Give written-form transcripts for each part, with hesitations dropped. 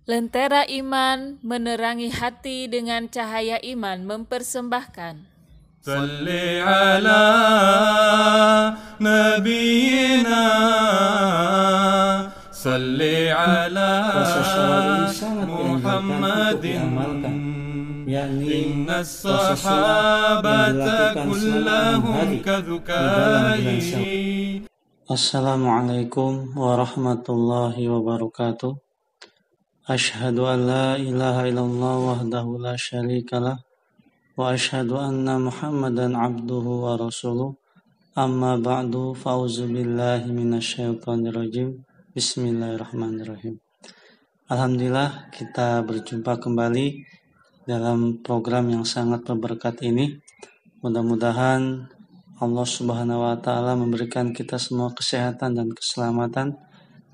Lentera iman menerangi hati dengan cahaya iman mempersembahkan. Salli ala nabiyina, salli ala Puasa Syawal ini sangat dianjurkan untuk Muhammadin, diamalkan, yakni inna puasa sunnah yang sahabata dilakukan selama 6 hari di dalam bulan Syawal. Assalamualaikum warahmatullahi wabarakatuh. Ashhadu an la ilaha illallah wahdahu la syarikalah wa ashhadu anna Muhammadan abduhu wa rasuluh. Amma ba'du, fa'udzu billahi minasyaitonir rajim. Bismillahirrahmanirrahim. Alhamdulillah, kita berjumpa kembali dalam program yang sangat berberkat ini. Mudah-mudahan Allah Subhanahu wa taala memberikan kita semua kesehatan dan keselamatan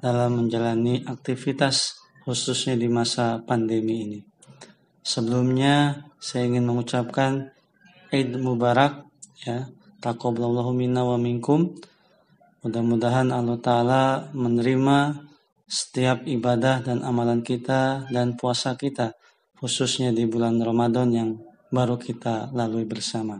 dalam menjalani aktivitas khususnya di masa pandemi ini. Sebelumnya saya ingin mengucapkan Eid Mubarak, ya, taqabbalallahu minna wa minkum. Mudah-mudahan Allah Ta'ala menerima setiap ibadah dan amalan kita dan puasa kita, khususnya di bulan Ramadan yang baru kita lalui bersama.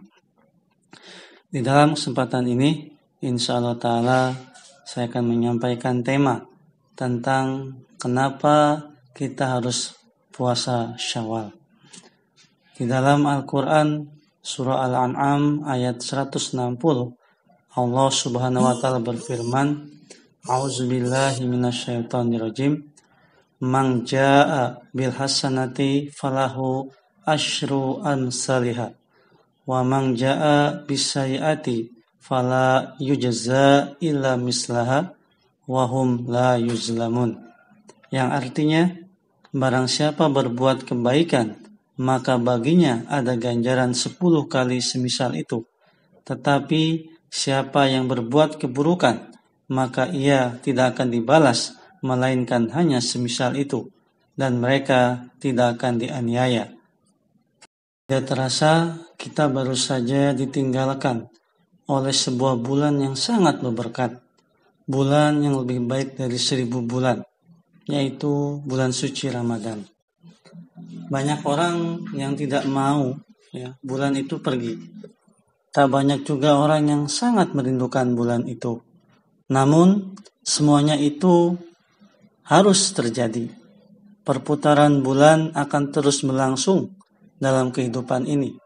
Di dalam kesempatan ini, insya Allah Ta'ala saya akan menyampaikan tema tentang kenapa kita harus puasa Syawal. Di dalam Al-Quran, surah Al-An'am ayat 160, Allah Subhanahu wa taala berfirman, A'udzubillahi minasyaitonirrajim. Man jaa'a bil hasanati falahu asyru amsalihha wa man jaa'a bis sayyi'ati fala yujza illa mislaha wa hum la yuzlamun. Yang artinya, barang siapa berbuat kebaikan, maka baginya ada ganjaran 10 kali semisal itu. Tetapi siapa yang berbuat keburukan, maka ia tidak akan dibalas, melainkan hanya semisal itu, dan mereka tidak akan dianiaya. Tidak terasa, kita baru saja ditinggalkan oleh sebuah bulan yang sangat berberkat, bulan yang lebih baik dari 1000 bulan, yaitu bulan suci Ramadan. Banyak orang yang tidak mau bulan itu pergi. Tak banyak juga orang yang sangat merindukan bulan itu. Namun semuanya itu harus terjadi. Perputaran bulan akan terus berlangsung dalam kehidupan ini.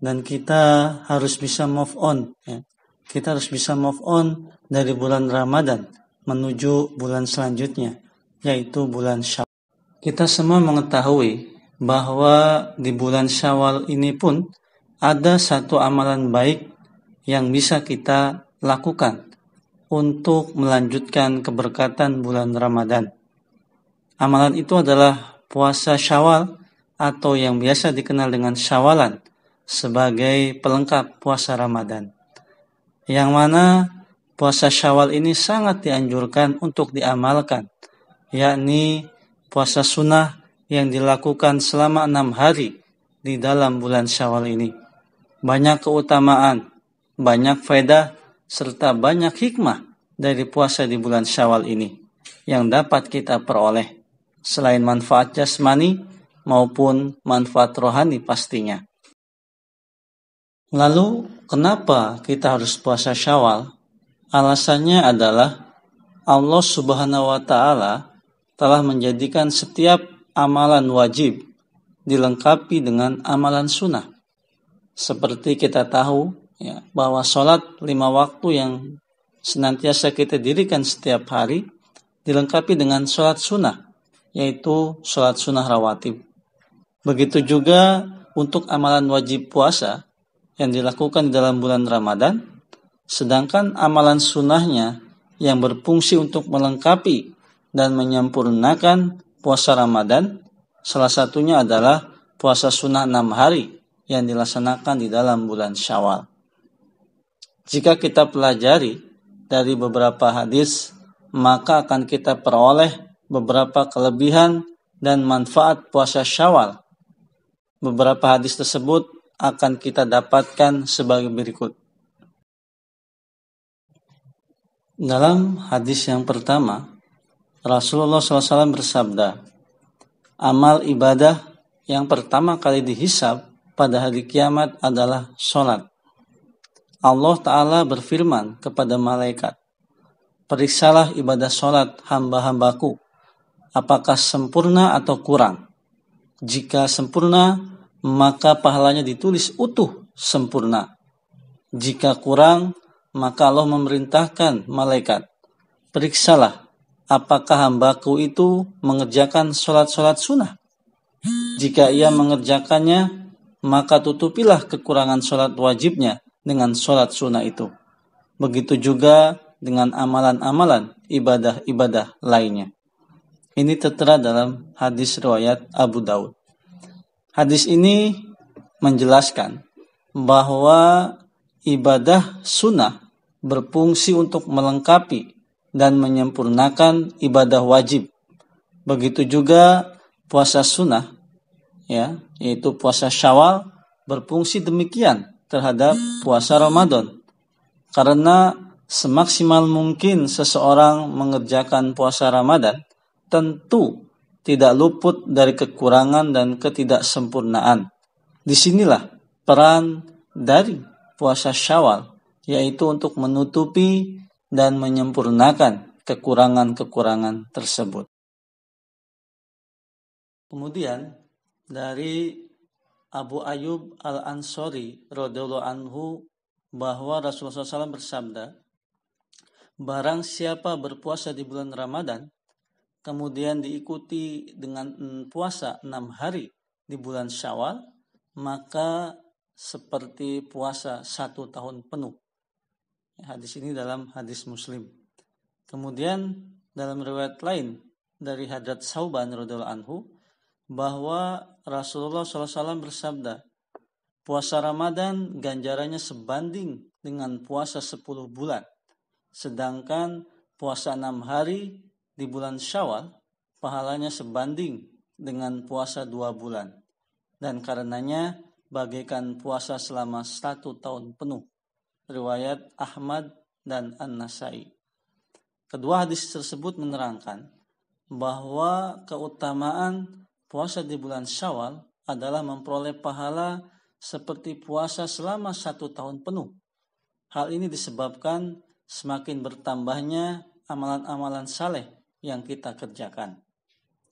Dan kita harus bisa move on. Kita harus bisa move on dari bulan Ramadan menuju bulan selanjutnya, yaitu bulan Syawal. Kita semua mengetahui bahwa di bulan Syawal ini pun ada satu amalan baik yang bisa kita lakukan untuk melanjutkan keberkatan bulan Ramadan. Amalan itu adalah puasa Syawal atau yang biasa dikenal dengan Syawalan sebagai pelengkap puasa Ramadan. Yang mana puasa Syawal ini sangat dianjurkan untuk diamalkan, yakni puasa sunnah yang dilakukan selama 6 hari di dalam bulan Syawal ini. Banyak keutamaan, banyak faedah, serta banyak hikmah dari puasa di bulan Syawal ini yang dapat kita peroleh, selain manfaat jasmani maupun manfaat rohani pastinya. Lalu, kenapa kita harus puasa Syawal? Alasannya adalah Allah Subhanahu wa taala telah menjadikan setiap amalan wajib dilengkapi dengan amalan sunnah. Seperti kita tahu bahwa sholat 5 waktu yang senantiasa kita dirikan setiap hari dilengkapi dengan sholat sunnah, yaitu sholat sunnah rawatib. Begitu juga untuk amalan wajib puasa yang dilakukan dalam bulan Ramadan, sedangkan amalan sunnahnya yang berfungsi untuk melengkapi dan menyempurnakan puasa Ramadan, salah satunya adalah puasa sunnah 6 hari yang dilaksanakan di dalam bulan Syawal. Jika kita pelajari dari beberapa hadis, maka akan kita peroleh beberapa kelebihan dan manfaat puasa Syawal. Beberapa hadis tersebut akan kita dapatkan sebagai berikut. Dalam hadis yang pertama, Rasulullah SAW bersabda, amal ibadah yang pertama kali dihisab pada hari kiamat adalah sholat. Allah Ta'ala berfirman kepada malaikat, periksalah ibadah sholat hamba-hambaku, apakah sempurna atau kurang. Jika sempurna, maka pahalanya ditulis utuh sempurna. Jika kurang, maka Allah memerintahkan malaikat, periksalah apakah hambaku itu mengerjakan sholat-sholat sunnah. Jika ia mengerjakannya, maka tutupilah kekurangan sholat wajibnya dengan sholat sunnah itu. Begitu juga dengan amalan-amalan ibadah-ibadah lainnya. Ini tertera dalam hadis riwayat Abu Daud. Hadis ini menjelaskan bahwa ibadah sunnah berfungsi untuk melengkapi dan menyempurnakan ibadah wajib. Begitu juga puasa sunnah, yaitu puasa Syawal, berfungsi demikian terhadap puasa Ramadan. Karena semaksimal mungkin seseorang mengerjakan puasa Ramadan, tentu tidak luput dari kekurangan dan ketidaksempurnaan. Disinilah peran dari puasa Syawal, yaitu untuk menutupi dan menyempurnakan kekurangan-kekurangan tersebut. Kemudian dari Abu Ayyub Al-Ansari radhiyallahu anhu bahwa Rasulullah SAW bersabda, barang siapa berpuasa di bulan Ramadan, kemudian diikuti dengan puasa 6 hari di bulan Syawal, maka seperti puasa 1 tahun penuh. Hadis ini dalam hadis Muslim. Kemudian dalam riwayat lain dari Hadrat Sauban radhiyallahu anhu bahwa Rasulullah SAW bersabda, puasa Ramadan ganjarannya sebanding dengan puasa 10 bulan. Sedangkan puasa 6 hari di bulan Syawal, pahalanya sebanding dengan puasa 2 bulan. Dan karenanya bagaikan puasa selama 1 tahun penuh. Riwayat Ahmad dan An-Nasai. Kedua hadis tersebut menerangkan bahwa keutamaan puasa di bulan Syawal adalah memperoleh pahala seperti puasa selama 1 tahun penuh. Hal ini disebabkan semakin bertambahnya amalan-amalan saleh yang kita kerjakan.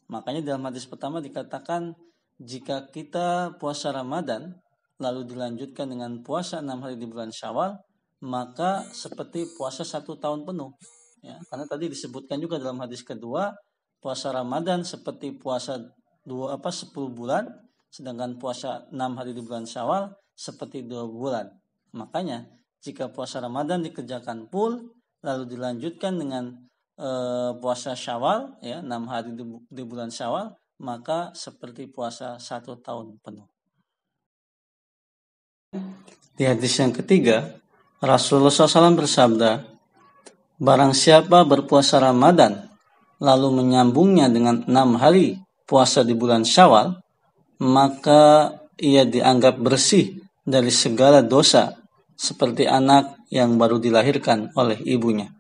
Makanya dalam hadis pertama dikatakan, jika kita puasa Ramadan lalu dilanjutkan dengan puasa 6 hari di bulan Syawal, maka seperti puasa 1 tahun penuh. Karena tadi disebutkan juga dalam hadis kedua, puasa Ramadan seperti puasa 10 bulan, sedangkan puasa 6 hari di bulan Syawal seperti 2 bulan. Makanya jika puasa Ramadan dikerjakan full lalu dilanjutkan dengan puasa Syawal, 6 hari di bulan Syawal, maka seperti puasa 1 tahun penuh. Di hadis yang ketiga, Rasulullah SAW bersabda, barang siapa berpuasa Ramadan lalu menyambungnya dengan 6 hari puasa di bulan Syawal, maka ia dianggap bersih dari segala dosa seperti anak yang baru dilahirkan oleh ibunya.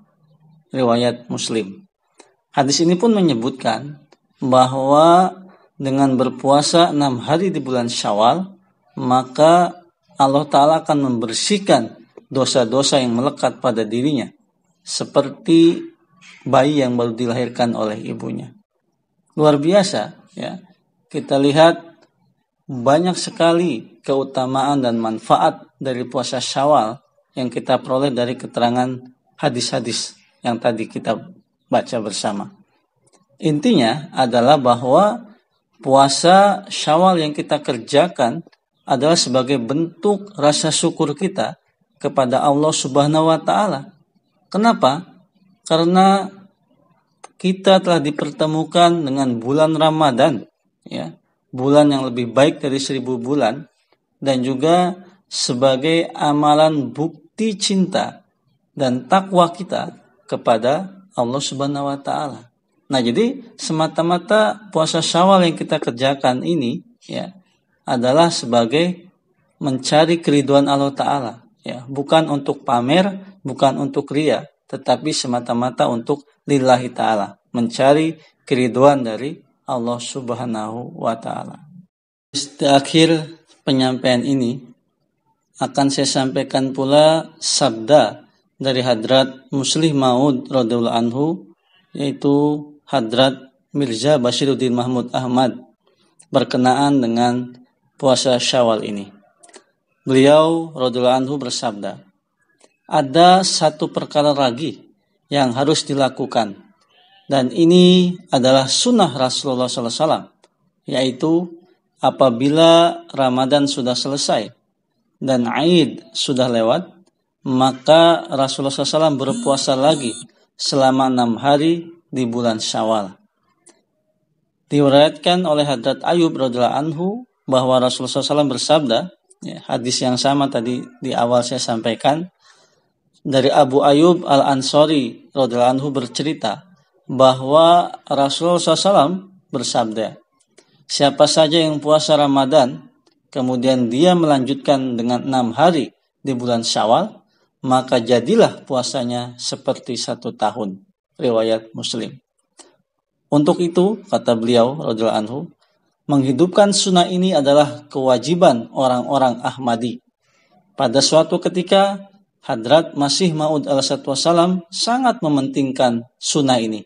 Riwayat Muslim. Hadis ini pun menyebutkan bahwa dengan berpuasa 6 hari di bulan Syawal, maka Allah Ta'ala akan membersihkan dosa-dosa yang melekat pada dirinya, seperti bayi yang baru dilahirkan oleh ibunya. Luar biasa, Kita lihat banyak sekali keutamaan dan manfaat dari puasa Syawal yang kita peroleh dari keterangan hadis-hadis yang tadi kita baca bersama. Intinya adalah bahwa puasa Syawal yang kita kerjakan adalah sebagai bentuk rasa syukur kita kepada Allah Subhanahu wa Ta'ala. Kenapa? Karena kita telah dipertemukan dengan bulan Ramadan, bulan yang lebih baik dari 1000 bulan, dan juga sebagai amalan bukti cinta dan takwa kita kepada Allah Subhanahu wa Ta'ala. Nah, jadi semata-mata puasa Syawal yang kita kerjakan ini adalah sebagai mencari keridhaan Allah Ta'ala, bukan untuk pamer, bukan untuk riya, tetapi semata-mata untuk lillahi ta'ala, mencari keridhaan dari Allah Subhanahu wa Ta'ala. Di akhir penyampaian ini akan saya sampaikan pula sabda dari Hadrat Muslih Maud radhiyallahu anhu, yaitu Hadrat Mirza Bashiruddin Mahmud Ahmad, berkenaan dengan puasa Syawal ini. Beliau radhiyallahu anhu bersabda, ada satu perkara lagi yang harus dilakukan, dan ini adalah sunnah Rasulullah SAW, yaitu apabila Ramadan sudah selesai dan Aid sudah lewat, maka Rasulullah SAW berpuasa lagi selama 6 hari di bulan Syawal. Diriwayatkan oleh Hadrat Ayub radhiyallahu anhu bahwa Rasulullah SAW bersabda, hadis yang sama tadi di awal saya sampaikan, dari Abu Ayyub Al-Ansari radhiyallahu anhu bercerita bahwa Rasulullah SAW bersabda, siapa saja yang puasa Ramadan, kemudian dia melanjutkan dengan 6 hari di bulan Syawal, maka jadilah puasanya seperti 1 tahun. Riwayat Muslim. Untuk itu, kata beliau radhiyallahu anhu, menghidupkan sunnah ini adalah kewajiban orang-orang Ahmadi. Pada suatu ketika, Hadrat Masih Maud alaihissalam sangat mementingkan sunnah ini,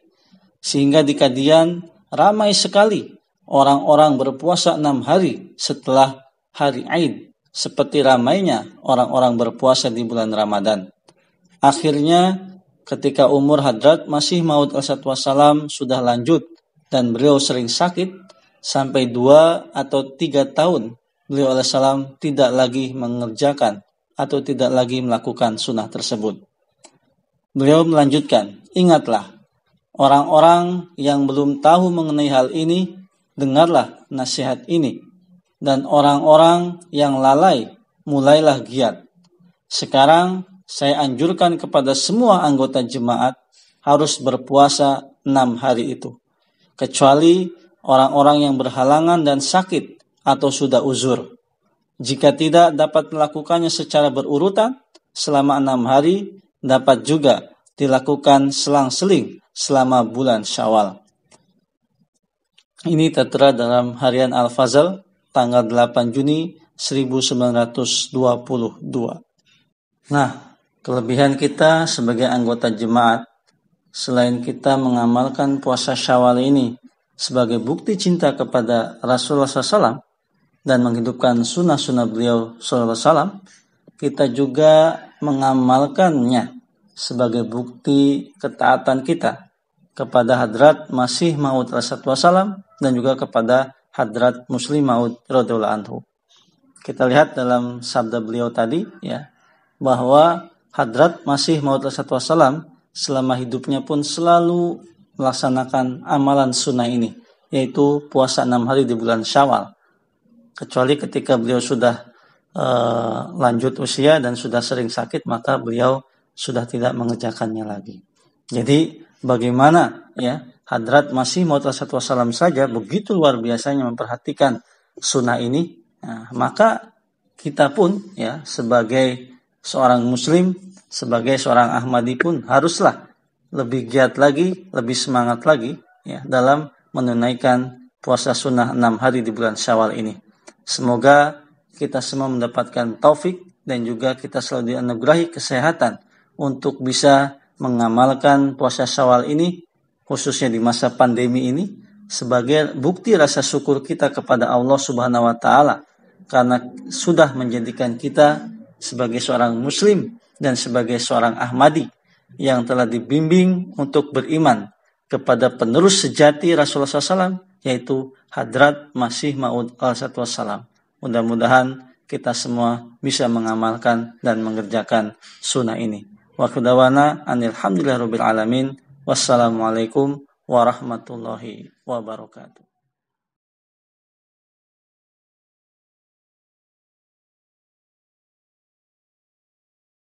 sehingga di Kadian ramai sekali orang-orang berpuasa 6 hari setelah hari Aid, seperti ramainya orang-orang berpuasa di bulan Ramadan. Akhirnya, ketika umur Hadrat Masih Maud alaihissalam sudah lanjut dan beliau sering sakit, sampai 2 atau 3 tahun beliau alaihissalam tidak lagi mengerjakan atau tidak lagi melakukan sunnah tersebut. Beliau melanjutkan, ingatlah, orang-orang yang belum tahu mengenai hal ini, dengarlah nasihat ini. Dan orang-orang yang lalai, mulailah giat. Sekarang saya anjurkan kepada semua anggota jemaat harus berpuasa 6 hari itu, kecuali orang-orang yang berhalangan dan sakit atau sudah uzur. Jika tidak dapat melakukannya secara berurutan selama 6 hari, dapat juga dilakukan selang-seling selama bulan Syawal. Ini tertera dalam Harian Al-Fazl tanggal 8 Juni 1922. Nah, kelebihan kita sebagai anggota jemaat, selain kita mengamalkan puasa Syawal ini sebagai bukti cinta kepada Rasulullah SAW dan menghidupkan sunnah-sunnah beliau SAW, kita juga mengamalkannya sebagai bukti ketaatan kita kepada Hadrat Masih Maud alaihissalam dan juga kepada Hadrat Muslih Maud radhiyallahu anhu. Kita lihat dalam sabda beliau tadi, ya, bahwa Hadrat Masih Maud alaihissalam selama hidupnya pun selalu melaksanakan amalan sunnah ini, yaitu puasa 6 hari di bulan Syawal. Kecuali ketika beliau sudah lanjut usia dan sudah sering sakit, maka beliau sudah tidak mengerjakannya lagi. Jadi bagaimana ya Hadrat Masih Maud alaihissalam saja begitu luar biasanya memperhatikan sunnah ini, nah, maka kita pun ya sebagai seorang muslim, sebagai seorang Ahmadi pun haruslah lebih giat lagi, lebih semangat lagi ya dalam menunaikan puasa sunnah 6 hari di bulan Syawal ini. Semoga kita semua mendapatkan taufik dan juga kita selalu dianugerahi kesehatan untuk bisa mengamalkan puasa Syawal ini, khususnya di masa pandemi ini, sebagai bukti rasa syukur kita kepada Allah Subhanahu wa Ta'ala karena sudah menjadikan kita sebagai seorang muslim dan sebagai seorang Ahmadi yang telah dibimbing untuk beriman kepada penerus sejati Rasulullah SAW, yaitu Hadrat Masih Maud alaihissalam. Mudah-mudahan kita semua bisa mengamalkan dan mengerjakan sunnah ini. Wa qadawana alhamdulillahirabbil alamin. Wassalamualaikum warahmatullahi wabarakatuh.